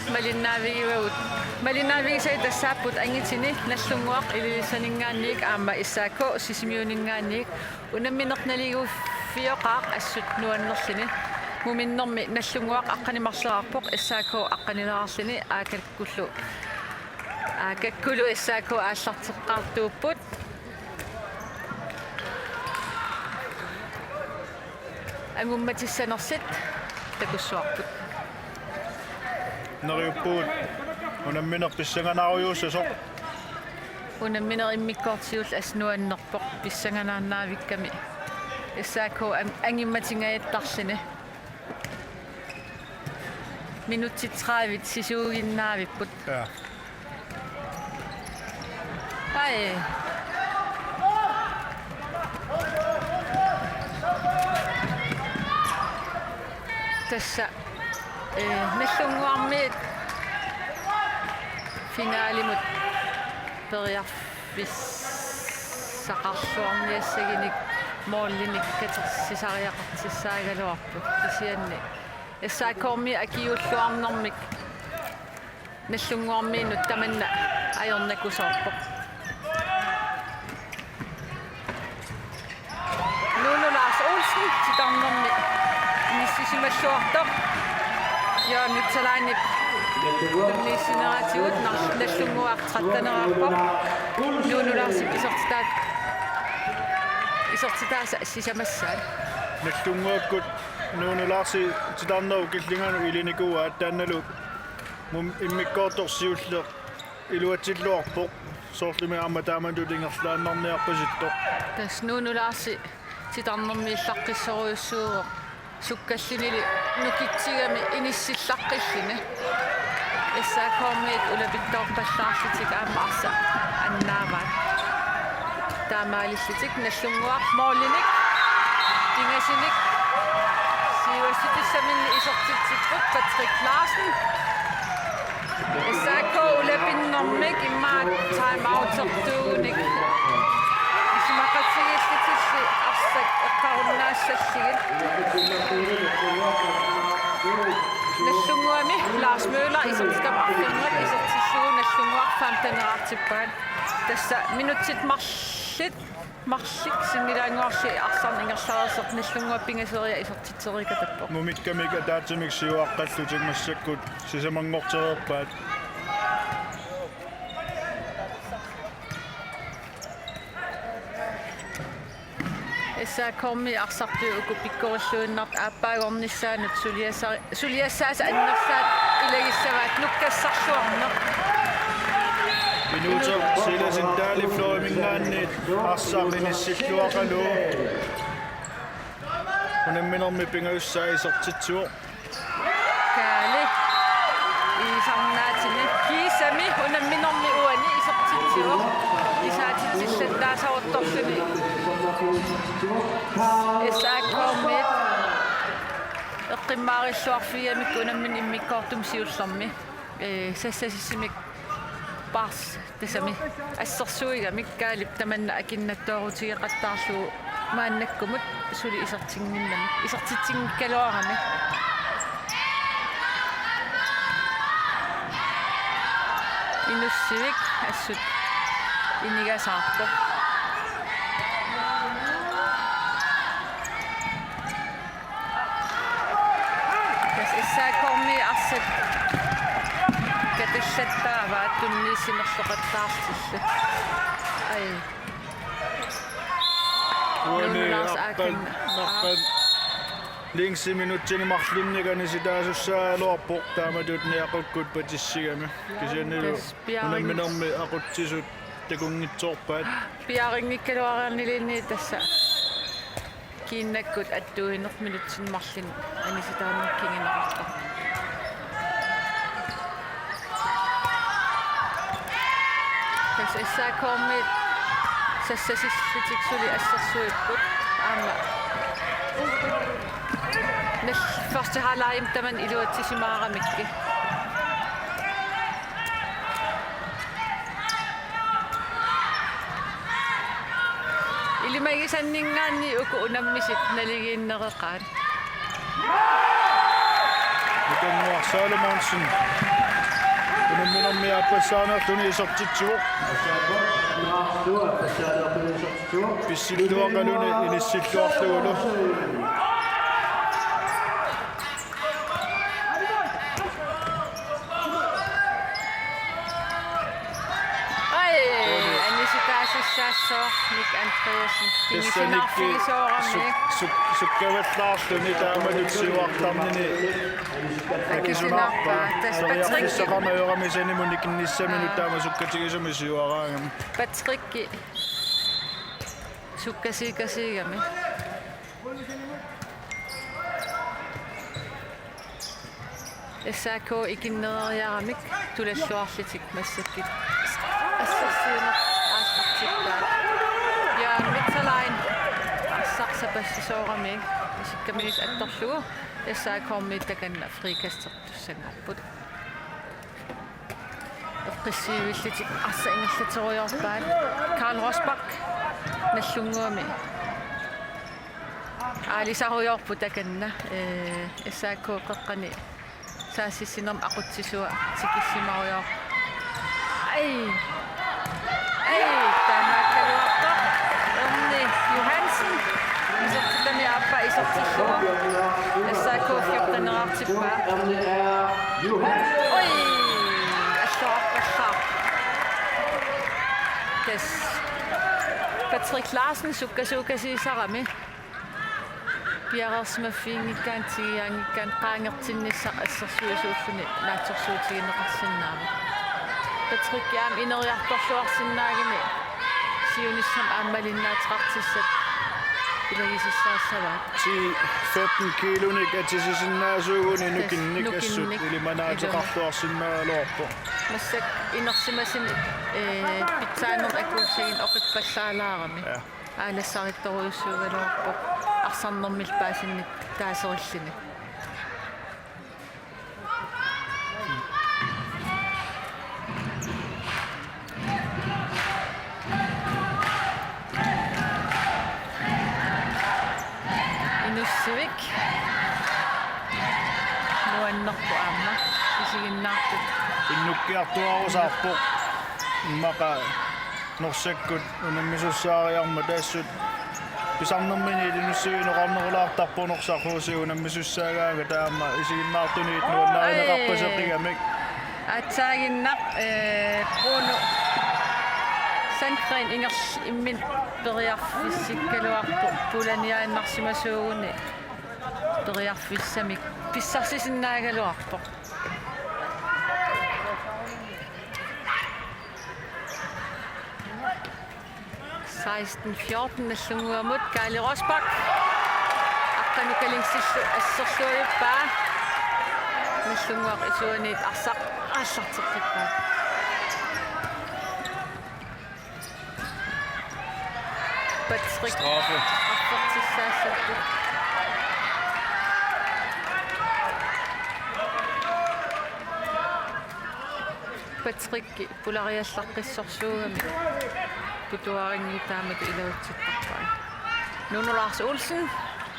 малиннаавигивагут малиннаавигисай тассааппут ангитини наллунгуақ илисанингаанник аама SAK сисимиунингаанник унамминерналигу фиоқаақ ассут нуаннерлини муминнерми наллунгуақ аққанимарлерарпоқ SAK аққанилерарлини аакаккулу SAK ааллартеққартууппут ангумматиссанерсит такуссуарпут нерюппуут унамминер писсанганаруйууссасоқ унамминер иммиккоортиул аснуаннерпоқ писсанганааннаавикками SAK ангимматингааттарлини минутти 30 сисуугиннаавиппут ja ай тасса наллунгуармиит финалимут периарфиссақарлуарниассагиник мооллиник катерсисариақартиссаагалуарпу кисианни SAK-ми акиуллуарнэрмик наллунгуармиинут таманна аёрнакусоорпоқ Nunaata Olsen титарнэрми ниссисималлуартоқ я нутсалааннип нисинератиут наллунгуақ траттанераарпоқ Nunaata исортитааса ассисамассаат наллунгуаккут Nunaata титарнеру киллингану илиникуаат таанналу мум иммиккоорторсиуллеқ илуатсиллуарпоқ соорлими аама таамандулингерлааннарниарпаситто тас Nunaata титарнэрми иллаққиссоруйуссууоқ суккаллинили нукитсигами иниссиллаққиллини SAK-миит улапиттоорпаллаарлитик аама арса аннааваат таамаалиллитик наллунгуақ мооллиник ингасиник сиуасситиссаминни исортитсиккут Patrick Larsen SAK улапиннэрмик иммаат тайм-аутертууник исимақатсигиллитисси арсак эққаруннаассаллигит наллунгуами Lars Møller исортикам арфинграк исортиллугу наллунгуақ фамтанераартиппаат тасса минутсит марлик симмилаангуарси арсарни ингерлареерсоқ наллунгуаппингасериа исортитсерикатаппо мумиккамик атаатсимик сиуаққаллутик массаккут сисамангортерерпаат SAK-ми арсартуuku пиккориллуиннарт ааппаагорнissaanut сулиассааса аннерсаат илагиссаваат нуккассарлуарнер минутер силасин таали флоримингаанниит арсаарлиниссиллуақалу унамминерми пингауссаа исертитсуо каали исарнаатини кисами унамминерми уани исертитсуо исаатитсиллаттаасаортторлуни SAK-ми эққиммаариллуарфиамик унаммин иммиккоортум сиуллерми сассасиссимик парс тасами ассерсуигамик каалип таманна акиннаттоорутигеқаттаарлугу мааннаккумут сули исертингиннами исертитсингкалуарами инуссивик ассут инигасаарпо SAK-ми арсат катиллаттааваа тунниссинерлоқаттаартилла ай уани наққан лингси минутсини марлинникани ситаасуссаалуарпоқ тааматут ниақуккут патиссигами кисианнилу унамминерми ақутсисут такунгитсоорпаат пиарингиккалуариарнилинни тасса киннаккут аттуинер минутсин марлин аниситаанниккингинеқарта тас SAK-ми сассасиллитиксули ассерсуиппут аама нал første halvleg таман илуатсисимаарамикки илимагисаннингаанни уку унаммисит налигииннереқаат Nagdlúnguak Salomonsen. Kun minun miappasaana tuni sortitsuo. Pissilluaqaluni inissilluarluulu. Nik Andreasen. Tingisinarfisoorami. Sukkavatlaarluni taamalutsiuartarnini. Akisinarpa. Taspatrikki. Muniknissaminu taama sukkatigisumisuaraangam. Patrikki. Sukkasiikasigami. SAK ikinneeriaramik tulalluarlitik massakkit. Assarsiuner aastartikkaa. Ja Mittalain assarsapassisoorami isikkaminis attorlugu SAK-ormi takanna frikastartussangaarput. Eqqissivilliti arsaingallateriorpaat Karl Rosbach nallunguami. Aalisarujorpu takanna SAK qeqqani saasissinerm aqutsisua tikillimaruyor. Ai tamakkaluarta Omni Johansen isortitami appa isortillua SAK 14-nerartippaa oi alluarpallaa kas Patrick Larsen sukkasuukasiisarami piarersmaffiingikkaan tigiaangikkaan qaangertinnissaq assarsuisuulluni naatsorsuutigineqarsinnaama Patrick jaam ineriartorluarsinnaagimi siunissam aammalinnaatiqartissat ilagisissaassavaat 15 kilonik atisisinnnaasuuguni nukinnik assut ilimanaatiqartuarsinnaaluorpo масsak инерсимасими питсаанер акуусагин оқиппаллаалаарами аалассаритторуйуссуугалуарпо арсарнэрмил паасинник таасериллини инуссивик нуаннерпу аама исигиннаартут innukkiartuarusarpo maqa norsakkut unammisussaariarma taassut pisarnermini ilinussuineqarnerulaartarpu norsarruusiu unammisussaagaaga taama isiginnaartuniit nuannaarinеқарпасеқиgamik атсаагиннақ Bruno Sandgren ингерл иммин периарфиссиккалуарпу пуланиааннарсимасуугуни периарфиссамик писсарсисиннаагалуарпо 16-14 nallunguamut Kalaallit Rosbach aqqanukalinsillu asserluujuppaa nallunguaq isuaniit aallarteqqippaa Patrick strafe affertissaassattu Patrick polariallarqissorsuugami putuaringi taamat ilautsittarpaa Nunaata Olsen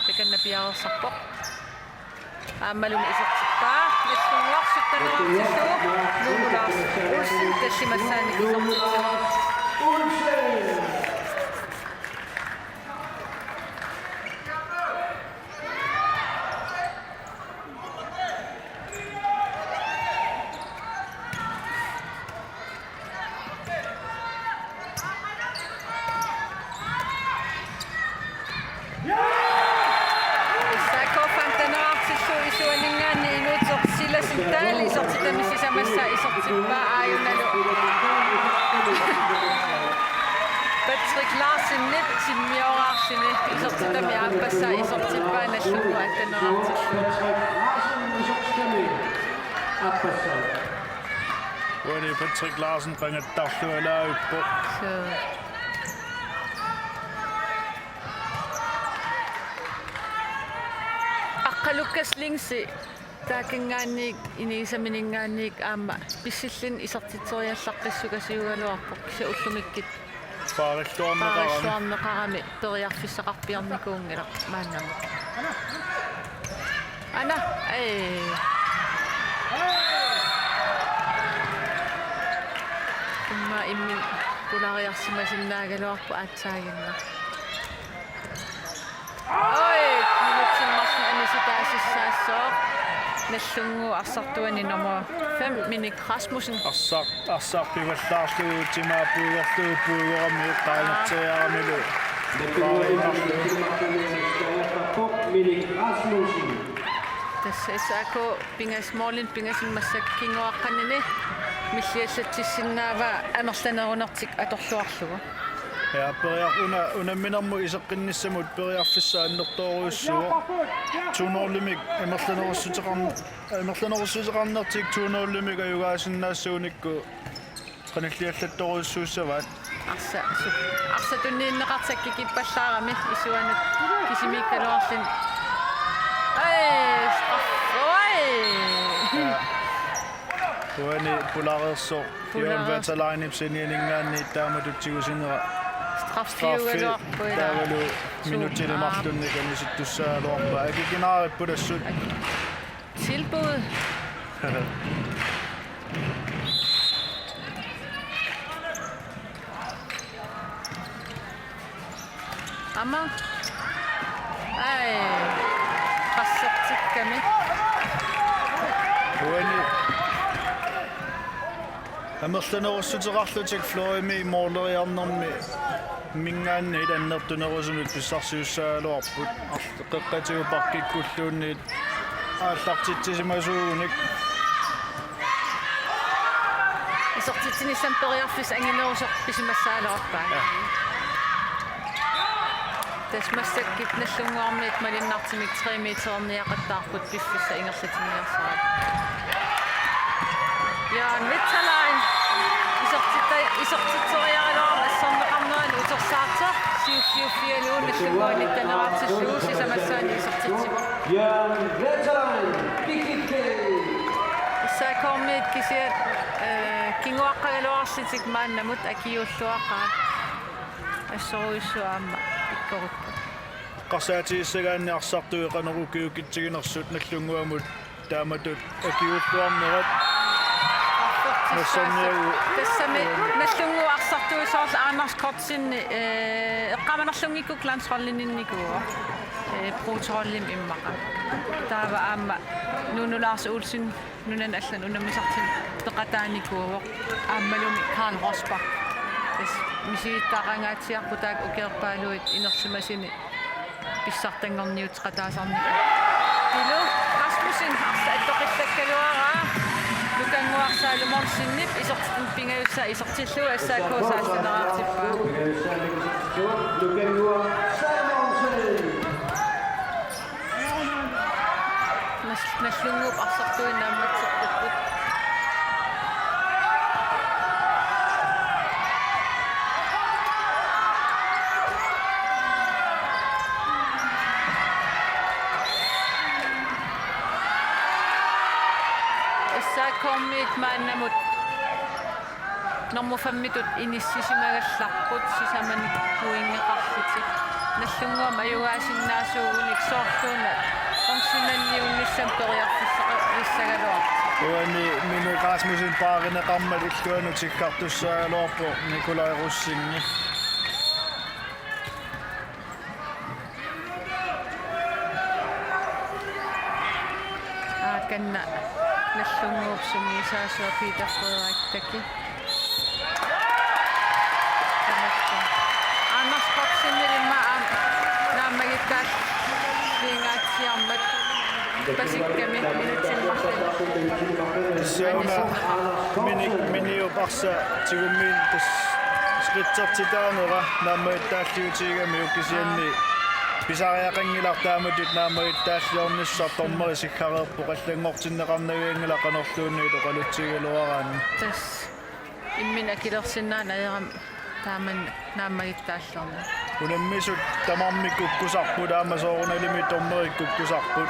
takanna piarersarpoq aammalumi isertippaa nallunguarsuttanuartillu Nunaata Olsen tallimassaani isertitsu Patrick Larsen net timmioraarsini isortitami aappassa isortippaa nallunguak taneraartillu Wani Patrick Larsen qangattarlualaaguppo aqqalukkas lingsi taakingaanniik iniisaminingaanniik aamma pissillin isortiteriallarqissukasiugaluarpoq kisa ullumikkit paaralluarneqarami periarfissaqarpiarnikuungila maannama ana Pulariarsimasin Nagdlúnguak atsaaginna. Oi, minutsimmarsin anisitaasissaassoo. Nallungu arsartuani nummer 5 Minik Rasmussen. Arsarpivallaarluutimaa puugerluuppuugorammi qaanarteriaramilu. Minik Rasmussen. Tässä SAK pingasmoolin pingasimmassakkingoaqqannini milliallattissinnaava anerlanerunertik atorluarlugu. Ja unamminermu iseqqinnissamut periarfissa annertooruussuo tuunoorlimik emerlanerussuteqarnertik tuunoorlimik ajugaasinnaassууnikku qanilliallattoruussuussavat Arsa tunniinneqartakki kippallaarami isuanut kisimikkaluarlin. Ai, Tuani pulareerso Vetalainipsinianingaanni taamatutigusinera straffiugaluarpuila taavalu minutilemarlunnikammisittussaaluarpa akikinaarippudassut tilbud. Amma. Ai. Qassertikkami. Tuani amerlanerussutеqarlutik Florimi mooleriarnermi mingaanni ilannertunerusumik pissarsiussaaluarput qeqqatiuparkikkulluunniit aallartittisimasuugunik Isortitsinissam periarfis anginerusoq pisimassaaluarpaa. Tasmassakkip nallunguarmiit malinnartimik 3 meterniaqattaarput piffissa ingerlatiniarsaat. Ja Vetalain isortitorialuarma assorneqarnerani utersaartoq siufialuun nallunguanit taneraartillugu sisamassaani isortitsimo. Ja Vetalain pikitte. Issakormiit kisiat kinguaqqagaluarsitik maannamut akiulluaqaat assoruissuaamma ikkorukku. qarsaatiissagaanniarsartuiqanerukiukittiginersut nallunguamut taamatut akiulluarnerat Tassami nallungu arsartuisoorla aanarskotsinni eqqamanerlungikku landsrollininnikuu brutorollim immaqa. Taava aamma Nunaata Olsen nunan allan unammisartin teqataanikuu aammalumi Karl Rosbach. Tas misiittaqangaatiarpu taak ukerpaaluit inersimasini pissartangerniut qataasarniku. Ilu Rasmussen arsa attoqillakkaluaraa lukanguarsaalumorsиннип isortin pingayussa isortillu SAK saastaneraartippaa. Nallunguup arsartuinnaammatserput. SAK-miit maannamut normufammitut inissisimagallaqqut sisamanikkuingeqarlitik nallunguam ajugaasinnaassууgunik soorluuna funksionalliunnissam periarfissagaluar. Tuani Minik Rasmussen paarineqarmat illuanutikkartussaaluarpu Nikolai Russingi. Kanna nallunguupsumi saasua Peter Frederik-taki. Annars kopsinnilimma naammagittaal liingaatsiarmat pasikkami minutsimmartin. Seuna miniuparsa tigummiin tas skritsertitaanera naammagittaalliutigami ukisianni pisariaqangilartaamatut naammagittaalliornissartormeri sikkareerpu qallangortinneqarnagiangila qanorluunniit oqalutsigaluaraanni. Tas immin akilersinnaan ajeram taaman naammagittaallorna. Unammisut tamarmikkukkusarput aamasoorunalimi tormerikkukkusarput.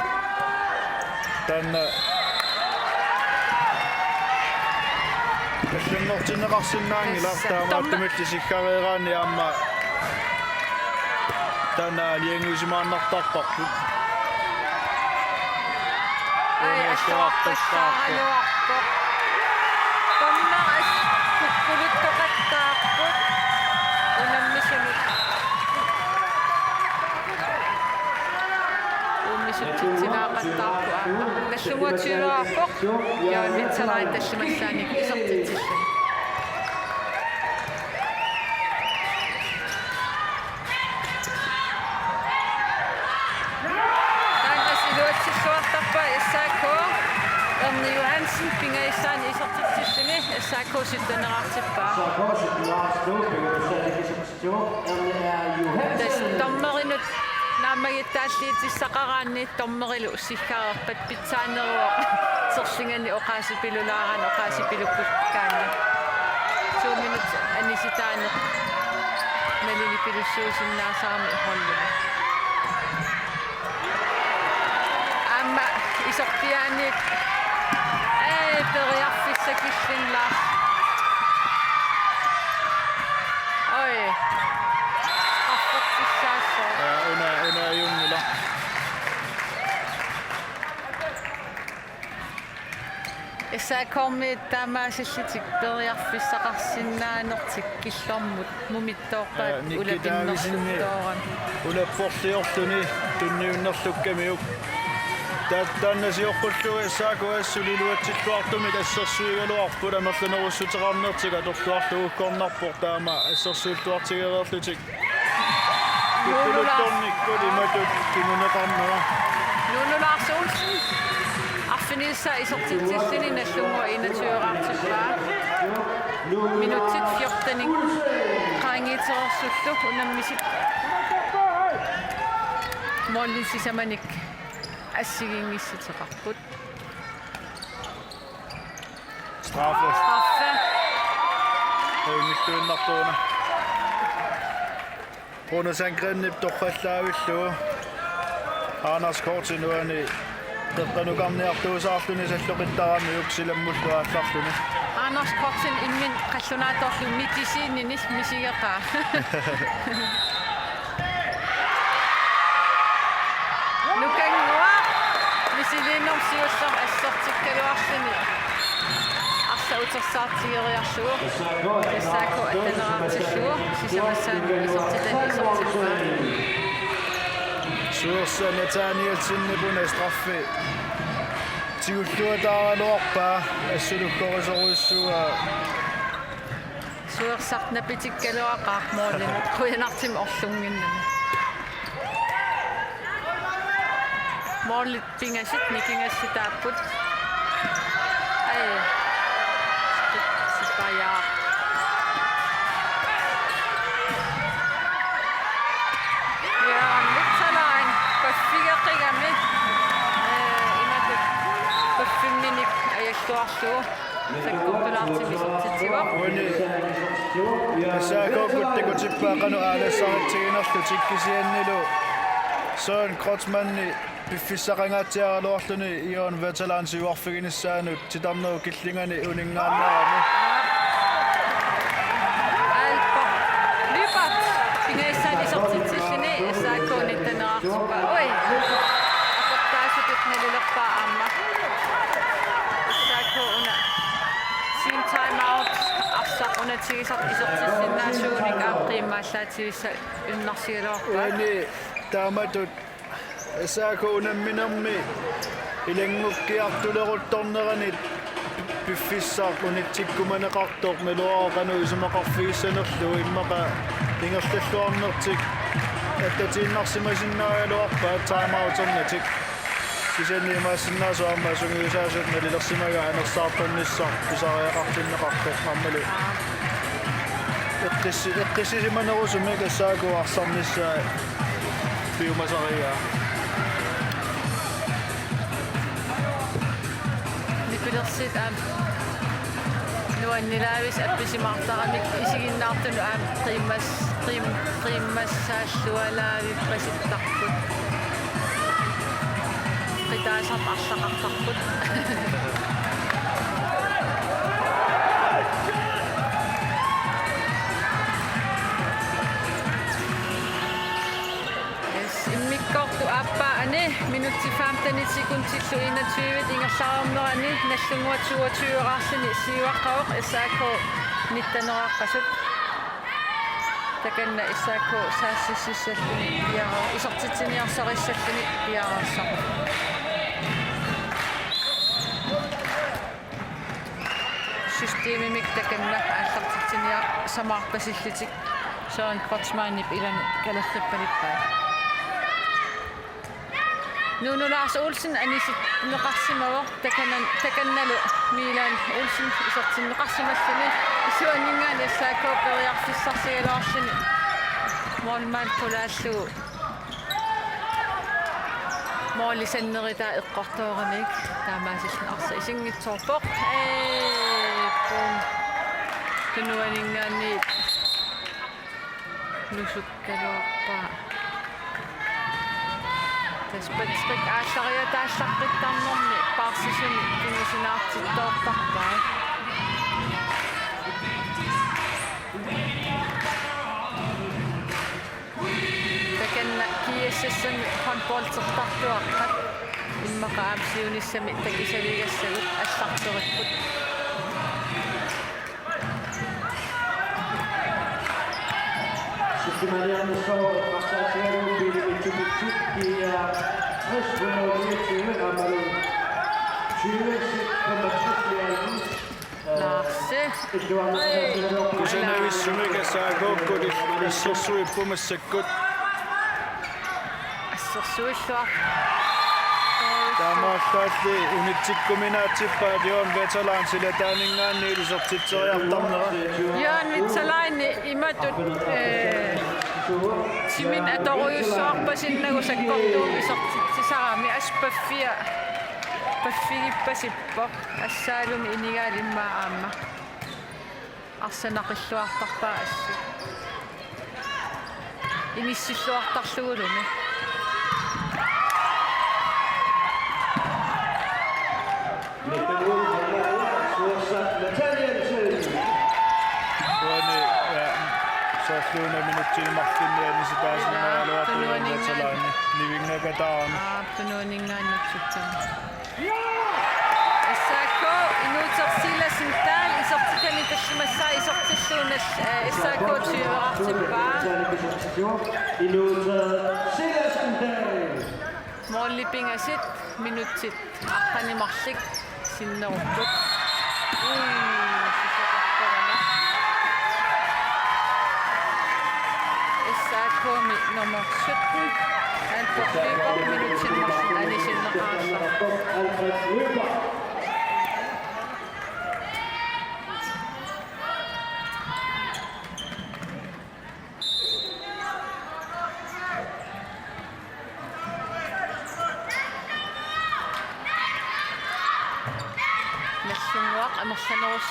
Tanna qallangortinneqarsinnaangila taamaattumilli sikkareeraanni aamma Tänä liengysimaannartarparput. Ai assuarpassaaluarpo. Tonna as kukkuluttoqattaarput. сутситсинаақаттаарпу аама наллугуатсиулуарпоқ яан витсалаит таллумассааник исертитсиллани таасилуатсиллуартарпа SAK Erni Johansen pingaissaan isortitsillani SAK sittaneraartippaa таммеринут наамагиттааллиитиссақараанни тормерилу уссиккаарерпат питсаанеруоқ серлингани оқаасипилулааран оқаасипилуккуккаани 2 минут аниситаане налили пилуссуусиннаасаарми холлуна амма исортиаани периарфиссакиллинлаа ой Una jungla. SAK-mi taamaasallitik periarfissaqarsinnaanertik killormut mumittoorpaat ulapinnerlutooran ulapporliortuni tunniunnerlukkamiuk taannasiorpullu SAK assuliluatsilluartumi tassersuigaluarput amerlunerussuteraarnertika torluarlugukkornarpor taama assersuultuartigereerlutik Nunaata Affinilsa isortitsillini nallungua inatuuraartippaa minutsit 14 qaangiterersullu unammisik mollissisamanik assiginngissiteqarput Straffe. Mittuinnartuuna. Runasangrennip torqallaavilluu. Aanars kortinuani teqqanukarniartuusaarluni salloqittarami uksilammulluaallarluni. Anders Kortsen immin qallunaatorlu mitisiinninis misigeqaa. Nukangua misiliinnersiussor assortikkaluarluni. Utersaartigeriarlugu SAK attaneraartillugu sisamassaani isortitipaa Suersanataanialsinnipuna straffi tigulluataaraluarpaa assulukkorisoriussua suersarnapitikkaluaqaarmoorlinu quyanartim orlunginnami moorlit pingasit nikingassitaapput ai ja. Ja, Mitzalain, Pafigerigami, imate Pafiminik, Ayastorsu, Sakupalaartimisortitiwa. SAK kuttikutippaqanu aalassaartiginerlu tikkisiannilu Søren Krotsmanni piffissaqangaatiaraluarluni ion veteransiuarfiginissaanut titarnuu killingani uningaannaarami isortitsillini SAK-nittaneraartippa oi aportaasupit nalulerpaa aamma SAK una team time out arsaq unatigisart isortillinnaasuunik aapqiimmaallaatiissa unnarsigaluarpaa uani taamatut SAK unamminermi ilangukkiartuleruttorneranit piffissaaqunitsikkumaneqartoq meluaqanu isumaqarfiissanerlu immaqa ingerlalluarnertik attatiinnarsimasinnaaluarpaa time outernatik kisaniimaassinnaasoamma sungiusaasut nalilersimaga anersaartannissar pisariaqartinneqartoq ammalu eqqissisimanerusumik SAK arsarnissaa piumasarigaa Pilersit nuannilaavis appisimartaramik isiginnaartunu qiimmassaallualaavi prasittarput qitaasart arlaqartarput immikkortu aappaani minutti 15 sekuntillu 21 ingerlaarnerani nallungua 22 siuaqqaoq SAK nittaneraqqasut takanna SAK saassissalluni piara isortitsiniarsarissalluni piarassaqu systeemimik takanna aallartitsinia samarpasillиtik soan kvartsmaanip ilani kalerrippanippai Nunaata Olsen anisit neqarsimago takannalu Milan Olsen isortin neqarsimallani isuaningaan SAK periarfissarsigalaarsini moolmaal kulaallu moolisannerita eqqartuaramik taamaasillan arsa isingitsorpoq pum tunuaningaanni nusukkaluarpaa Spetrik aallarja taallarqittarnermi paarsisuni kingisinaartittoortarpaa takanna kiassasami Håndboldtertartuarqat immaqa-aamsiunissami takisaligassagut аллартуриkkut Marianne Skov fra Radioa i Tubituk i Østbundov 29 Amalu 20,6 Larse Kusenavissumika SAK-kut issersuippumassakkut assersuilluar taamaallaatli unitsikkuminaatippaat joon vetalansila taaningaanni isortitseriartarnera Jørgen Vitsalaini imatut simin atorujussuarpasinnagusakkorduu isortitsisarami paffigippasippoq assaalumi inigaalimmaa aamma arsanaqilluartarpaa assu inissilluartarlugulumi Softluuna minuttiin mahtinniani sitaasinaaluartuun Vetsalaini nivingnagataan tunuaningaannutsuttama SAK inuutersillasintaal isortitani tassumassaa isortilluunal SAK 20-artippaa moorlipingasit minutsit arqanimarlik sinnerupput SAK nummer 17 han får 4 minutter marsen anisinneqaarsa Nagdlúnguak amersanerus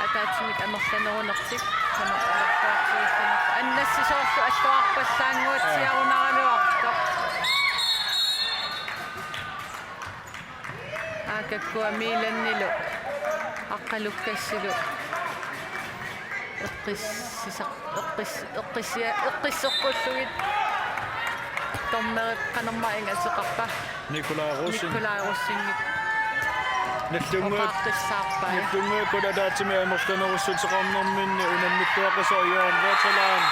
ataatimik amersanerunertik samarpaartuissaner annassisoorlu alluarpallaanguatsiarunaraluartoq aakakkua miilannilu aqqalukkassilu eqqisseqqulluit tormerip qanermaing aseqarpa Nikolai Russingit Nagdlúnguak kuladaatimi amersanerussuteqarnerminni unammittuaqasoriaan Vetsalaan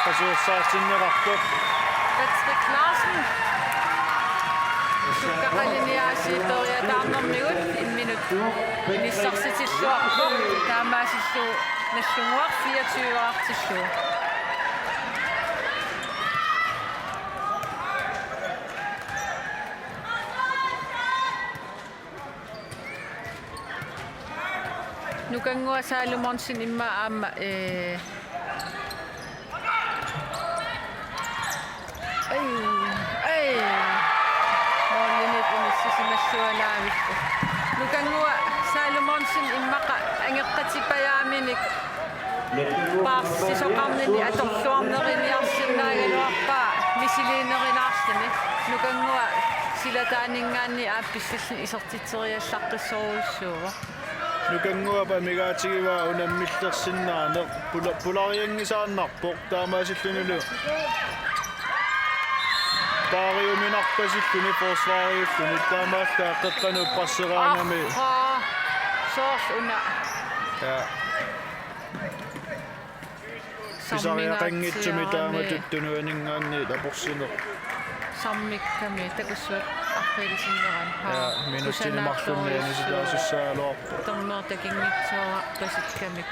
qasuursaarsиннеqarpoq Patrick Larsen sukkaqaliniaasiitoriataarnermigut 1 minut inissarsitilluarpoq taamaasillu Nagdlúnguak 24-artillu Nukangua Salomonsin imma aamma moorlinit unissisimmassualaavippu Nukangua Salomonsin immaqa angeqqatipayaaminik paassisoqarnili atorluarneriniarsinnaagaluarpaa misiliinerinaarlini Nukangua silataaningaanni aappissallin isortitseriallaqqissoruussuuva Nukangua migaatigiva unammillersinnaaner pulariangisaannarpoq taamaasillunilu paariuminarpasilluni forsvaariulluni taamaallaa qeqqanu passeraanami soors una ja Pisariaqanngitsumi taama tuttunuaningaanni taporsineq. Sammikkami takussuat arfilisinneran. Ja minuttinimarlunniani sitaasussaaloarpu. Tormeertakingitsuara pasitkamik.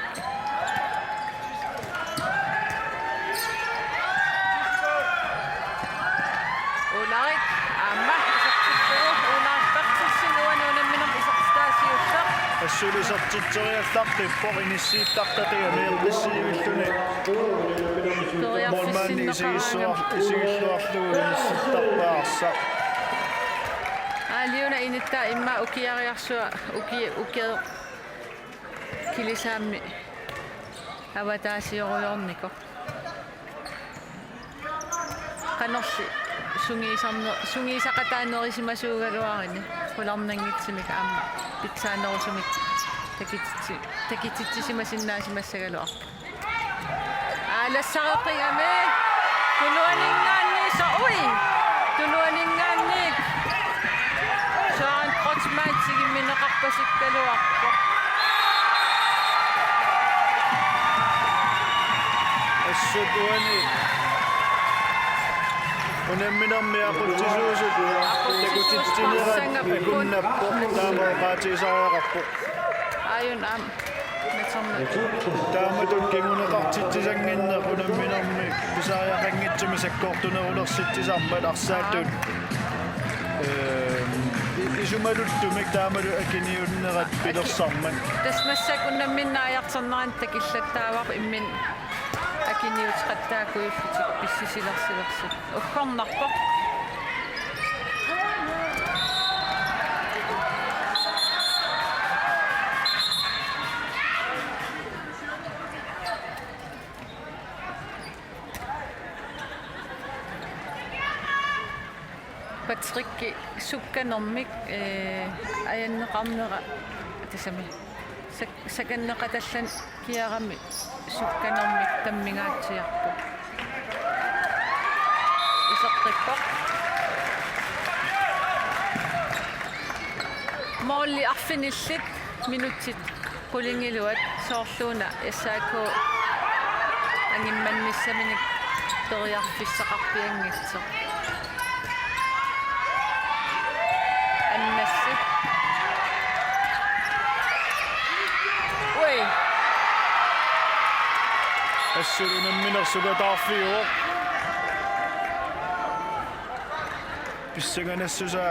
Ularit amma isaqtittugu unaartartissinuanuunamminam isaqstaasiussaq. Assulisartitseriallaqtippoq inissiittartatiga meelqissiivilluni. Molmanni isigilluarlugu inissittarpaarsa. Aliuna inittaa imma ukiariarsua ukiad kilisaammi avataasiorujorniko. Qanorsi sungiisaqataanerisимасуугалуаrini qularnanngitsimik aamma pitsaanerusumik takititsisimasinnaasimассагалуарпа. Alassaqeqigame tuluaningaanni so'ui tuluaningaannik saan qotsmaatsigimmineqarpasikkaluarpo. Assutuani unamminarmi aqutsisuusut takutitsinerat ikunnappoq taamaaqaatiisariaqarpo. Ayun Taamatut kinguneqartitsisanginneq unamminarmi pisariaqanngitsumi sakkoortunerulersittisarmat arsaatut isumaluttumik taamalu akiniunnerat pilersarman tasmassak unamminnaajartorneran takillattaavaq immin akiniutqattaakuyullutik pissisilersilersit ukkornarpoq. Patrikki sukkanermik ajanneqarnera tasami sakanneqatallan kiarami sukkanermik tammingaatsiarpu iseqqippoq moolli arfinillit minutsit qulingiluat soorluuna SAK angimmanissaminik teriarfissaqarpiangitso annassi oi assulunamminersugatаарfiuoq pissanganassusa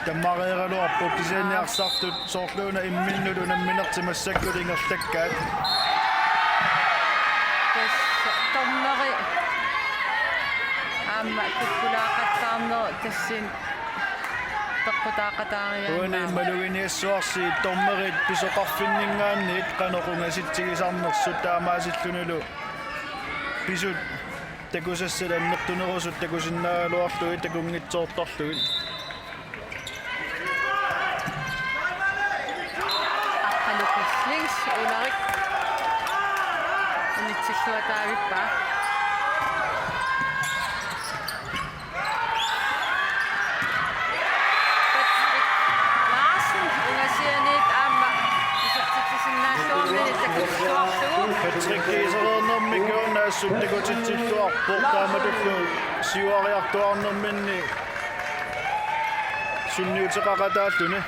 tammareeraluarpu kisianniarsartut soorluuna imminnut unamminertimassakkulingerlakkaat torneri aamma kukkulaaqattaarner tassin peqqutaaqataariaa uani maluginiassuarsi tormerit pisoqarfinningaanniit qanoqungasittigisarnersut taamaasillunulu pisut takusassal annertunerusut takusinnaaluarlui takungitsoortorlugit aqalukis links ularik unitsilluataavippa Patrikkiisernermikkuunaassut takutitsilluarpoq taamatullu siuariartuarnerminni sunniuteqaqataalluni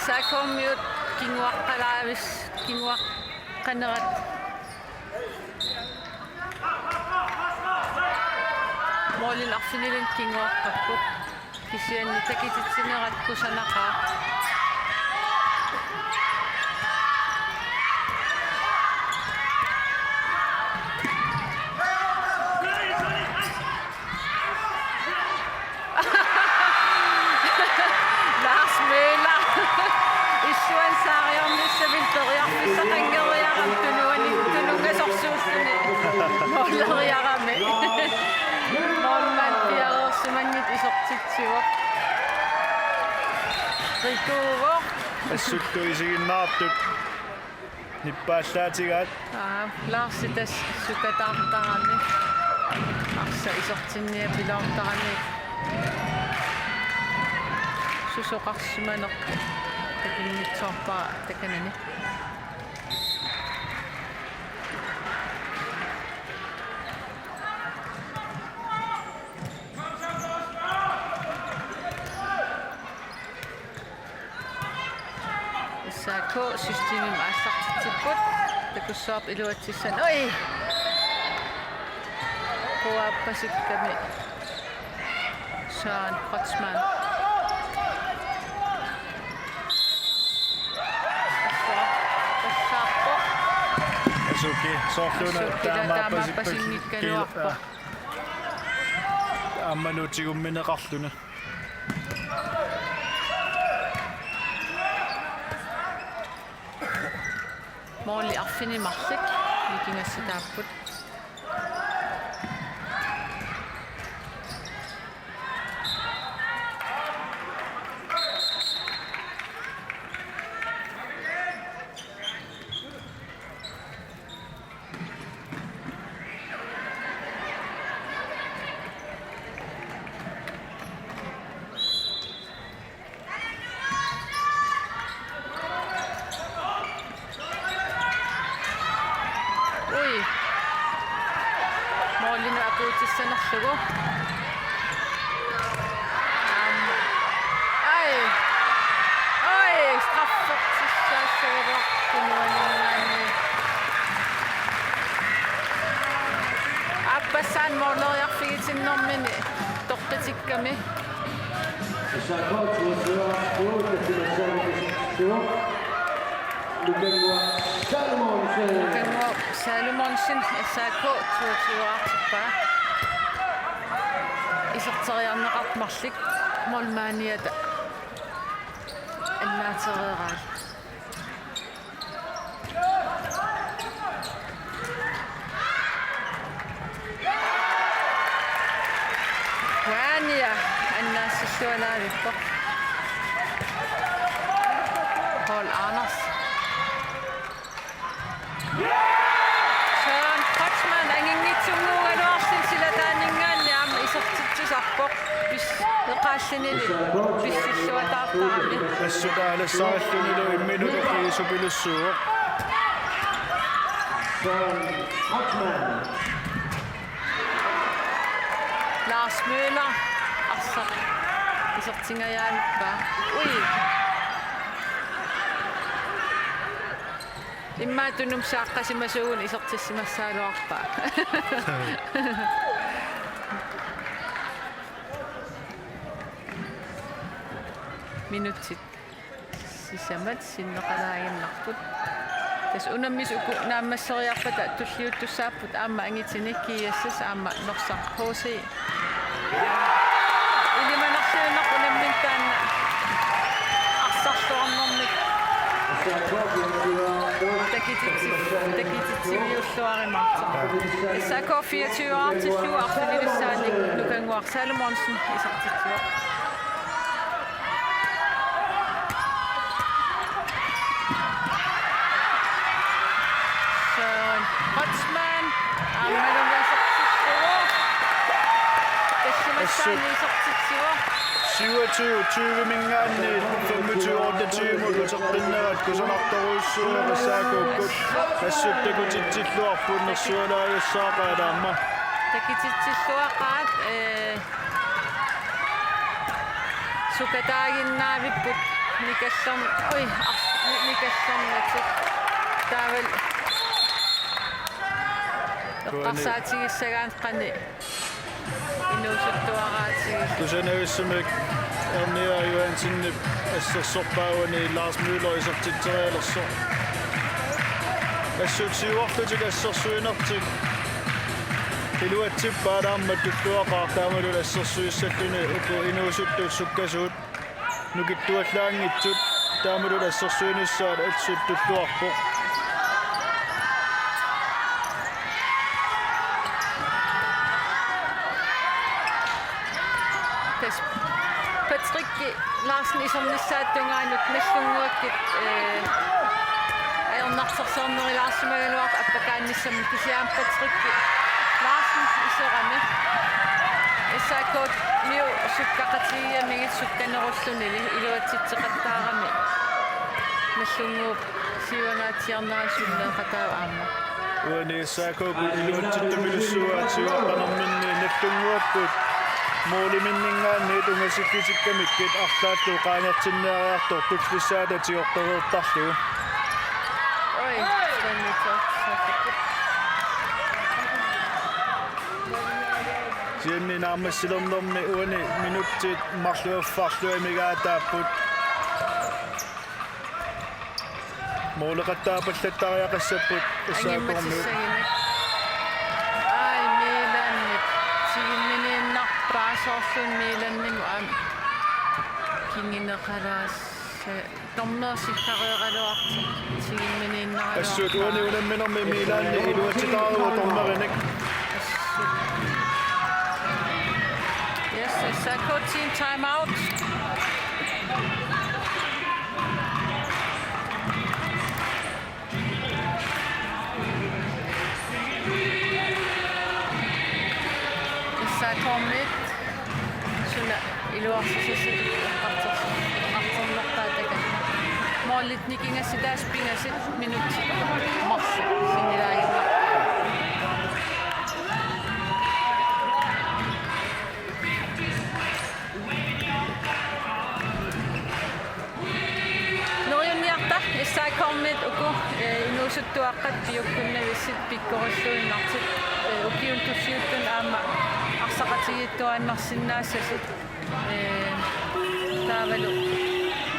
SAK-miut kinguaqqalaavis kinguaqqanerat moolin arfinilin kinguaqqappuq kisianni takititsinerat kusanaqaa Molman piarorsumangit isoq isartitsiuq. Rikuuvo. Assuttu isiginnaartut. Nippaallаатигаат. Laassitas sukataartarani. Arsa isortinnia pilaartarani. Susoqarsimaneq takinnitsorpaa takanani. SAK systeemi maasartitsiput takussaap iluatissan. Oi. Kuappasikkami. Saan Kotsman. Asuki sorluna taamaappasinngikkanu. Ammanuutigummineqarluna. Måli arfini marsik vikingassitaapput. Tissanarlugu. Ai, straffortissaassaverortunuaninggaani. Appassaan morleriarfigitinnэрmini torqitikkami. SAK 2.halvleg. Salomonsen SAK 2.halvleg. Isorteriarneqartmarlik molmaaniata annaatereeraal. Waania annaassissualaavippo. Paul Anders. Søren Kotsman angingitsunguugaluarsin silataanningaanni aama isortitsusarpoq pisseqaallini pississuataartarami. Assutaalessaallunilu imminuqqiisupilussuuq. Lars Møller arsaq isortingajaanippaa. Ui. Immaatunnum saaqqasimasuun isortissimassaaluarpaa. Minutit sisamat sinneqalaaginnarput. Tas unammis uku naammasseriarpata tulliuttussaapput aamma angitinikkiiassas aamma norsarpoosi. Ilimanarsiunaq unammin taanna arsarluarnermik. Takititsiviulluarimarta. SAK 24 arfinilissaannik Nagdlúnguak Salomonsen isartitsuaq. Søren Kotsman ammalungaisartitsuaq. Tassimassaanni isartitsuaq. 27 mingaanni 25 muluteqinnerat kusanartoruussuuqa SAK-ukkut assuttakutitsilluarpunnersualaajassaapaalaamma takititsilluaqaat sukataaginnaavipпут никассорн никассорнатик тааval эққарсаатигиссагаан инуусуттуараатигис тусанависсумик Ernia Johansen assерсорпаауани Lars Møller isartitterialerso assutiuarlutik assersuinertik iluatsippaalaammat tulluaqaartaamalut assersuissalluni uku inuusuttuut sukkasuut nukittuallaangitsut taamalut assersuinissaat atsut tulluarpoq Patrick Larsen isomnissaattungaanut Nagdlúnguak ajornarsorsornerilaarsumaгаluart appakaannissam kisiaam Patrick Larsen isorami SAK miu sukkaqatigiamigit sukkanerullunili iluatsitseqattaarami Nagdlúnguak siuangaatiarnerasuunneeqataa aamma uani SAK iluatsittamillussuaatiuarpanerminni Nagdlúnguakkut Måliminningaanni tungasiffisikkamikket арлааллу qaangertinneariartor tutlissaata tiortoreertarlugu. Oi, Sianni naammassilernermi uani minuttit marluaffarlu imigaataapput. Mooleqattaapallatariaqassapput SAK-ormiu. Prasorsun miilanningu am kingineqalaas tornersiqqareeraluarti sigimminiinnaruarta assut uani unamminermi miilaanni iluatitaarugu tornerinik yes SAK team time out SAK mit iluarsisissit qartornertaataka moallitnikingassitaaspingasit minutti marsi sinilaaginna noriunniarta SAK mit uku inuusuttuaqqat piukkunnavissit pikkorulluinnartit ukiuntussiuttun aamma arsaqatigittuannarsinnaassasut taavalu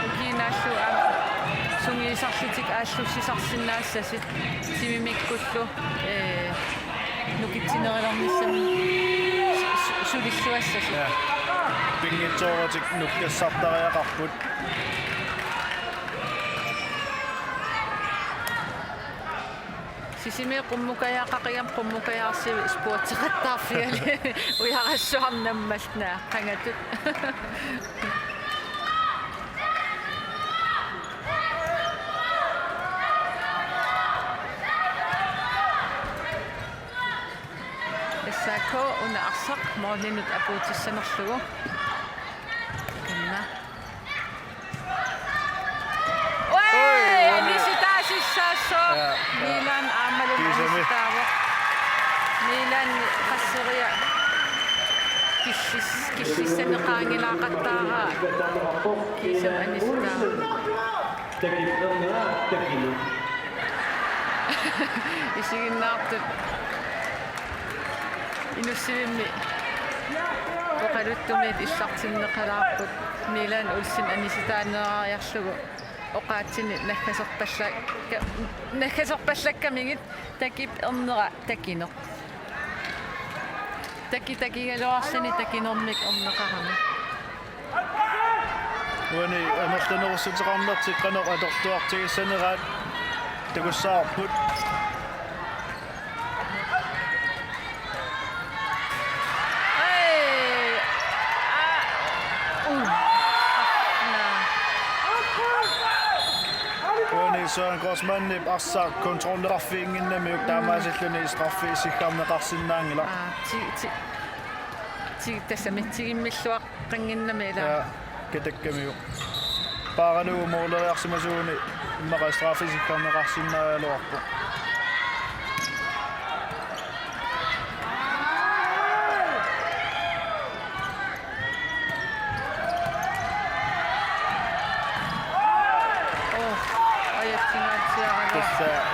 ukiinaallu aama sungiisarlitik aallussisarsinnaassasut timimikkullu nukitsinerilermissami sulissuassasut pingitsoortik nukkassartariaqarput sisimi qummukayaaqaqiam qummukayaarsivi sportseqattaarfiali ujarassuarnammaltnaa qangatut SAK una arsaq moorlinut apuutissanerlugu kanna Milan amalunnisitaavo Milan qasseria kississaneqaangilaaqattaaraa kiisam annisitaavo isiginnaartut inussivimmi oqaluttumit issartinneqalaarput Milan ulsin annisitaanerariarlugu oqaatsini nakkasorpallakkamigit takip ernera takineq takigaluarsani takinermik erneqarami uani anertanerussutiqarnertik qaneq atortuartigissaneraat takussaarput Søren Grossmannip arsaaq kontrollerarfiinginnamiuk taamaasilluni straffiisikkarneqarsinnaangila ti tassamitsigimilluaq qanginnamila katakkamiu paaranugu moorleriarsimasuuni immaqa straffiisikkarneqarsinnaaluarpu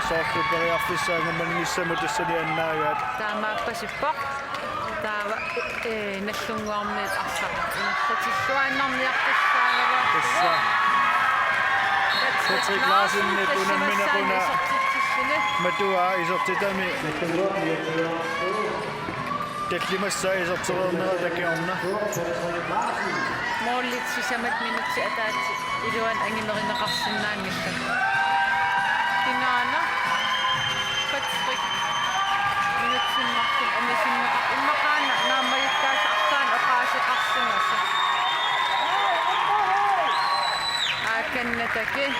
soortuperiarfissaangammannissamu tassaniannaagaat taamaappasippoq taava Nagdlúnguarmiit arsaq inallatilluaannarniartassaanava Patrick Larsen unamminaquna matua isortitami taklimassa isortereernera takiorna moollit sisamat minutti ataati iluan anginerinneqarsinnaangillat Nunaata Patrick minutsinmartin annisinneqar immaqaana naammajuttaasa artaan oqaasiqarsinassa taki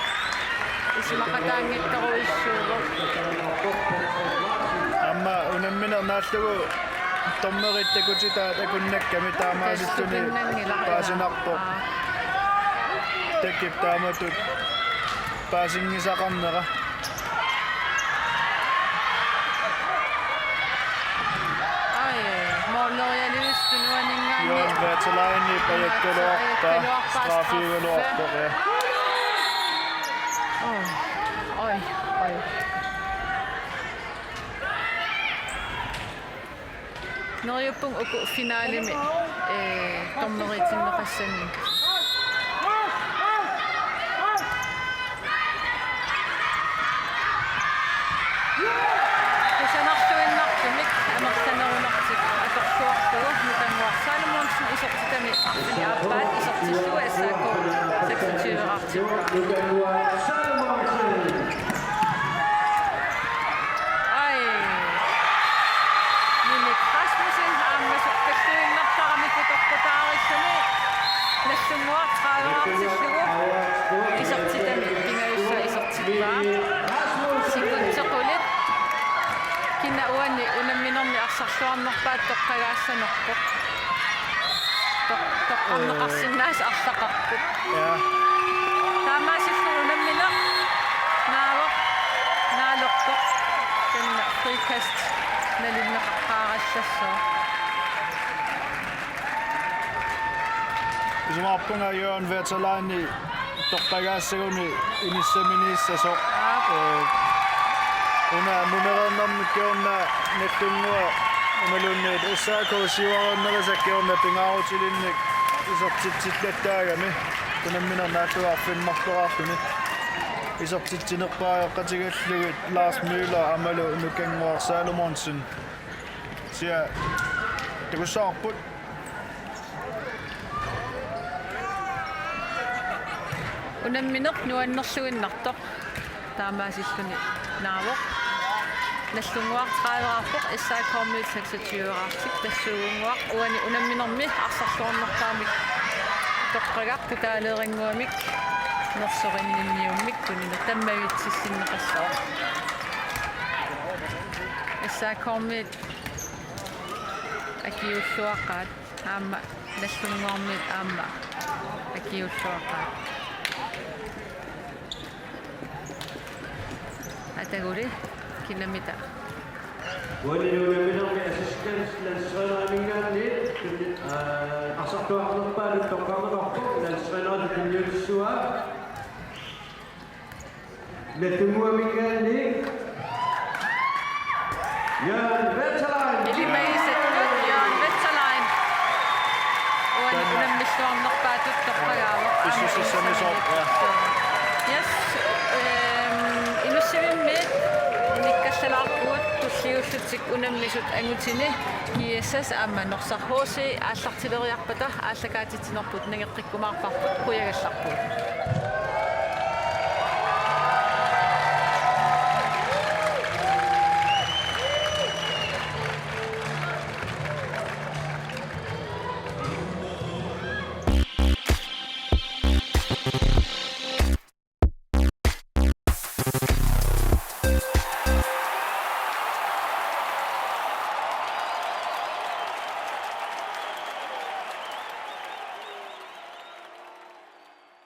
isimakataangittoruissuulo amma unammina naallugu tormerittakuti taatakunnakkami taamaasittuni paasinarpoq takkip taamatut paasingisaqarnera Joon Vetsalainen pajakkeluarpa straafiiveluarpoq ja oi Noriuppung uku finaalimi tormeritinneqassanni Kusanartuinnartumik amertanerunartik atorsuartugu mutanguarsaalumonsin isortitami artini aappaat isortillua SAK 26-artik Sarsuarnerpaat toqqagaassanerpoq toqqarneqarsinnaas artaqarput taamaasilluu unammina naalorpoq tanna frikast nalinneqaqqaarallassoo Isumarpunga Joon Vetsalainen toqqagaassaguni inissaminiissasoq una numeroonnermi kiorna Nagdlúnguak umalunniit SAK siuarunnerisakkiorna pingaarutilinnik isortitsitlattaagami unammina naalluarfimmartorartuni isortitsinerpaajoqqatigallugut Lars Müller amalu nukanguarsaalumonsin sia takussaarput unammineq nuannersuinnartoq taamaasilluni naavoq Nagdlúnguak 30-arpoq SAK 26-artik tassuunguaq uani unamminermi arsarluornerpaamik toqqagaqtu taaleeringuamik nersorinnimmiummik tunina tammavitsissinneqassoo SAK akiulluaqaat aamma Nagdlúnguarmit aamma akiulluaqaat ataguli kilamita Unamminermi assistant landsræneringallit arsartuarnerpaalut toqqarnerorpoq landsræneringallit kunniussua Nagdlúnguamikaalli Joon Vetsalainen Joon Vetsalainen uani unammissuarnerpaatut toqqagaavoq Issussamisorpa Yes inussivimmi inikkallalarpuut tulliullutik unammisut angutini ISS aamma norsarhuusi aallartileriarpata aallakaatitinerput nangeqqikkumaarparput kuyagallarput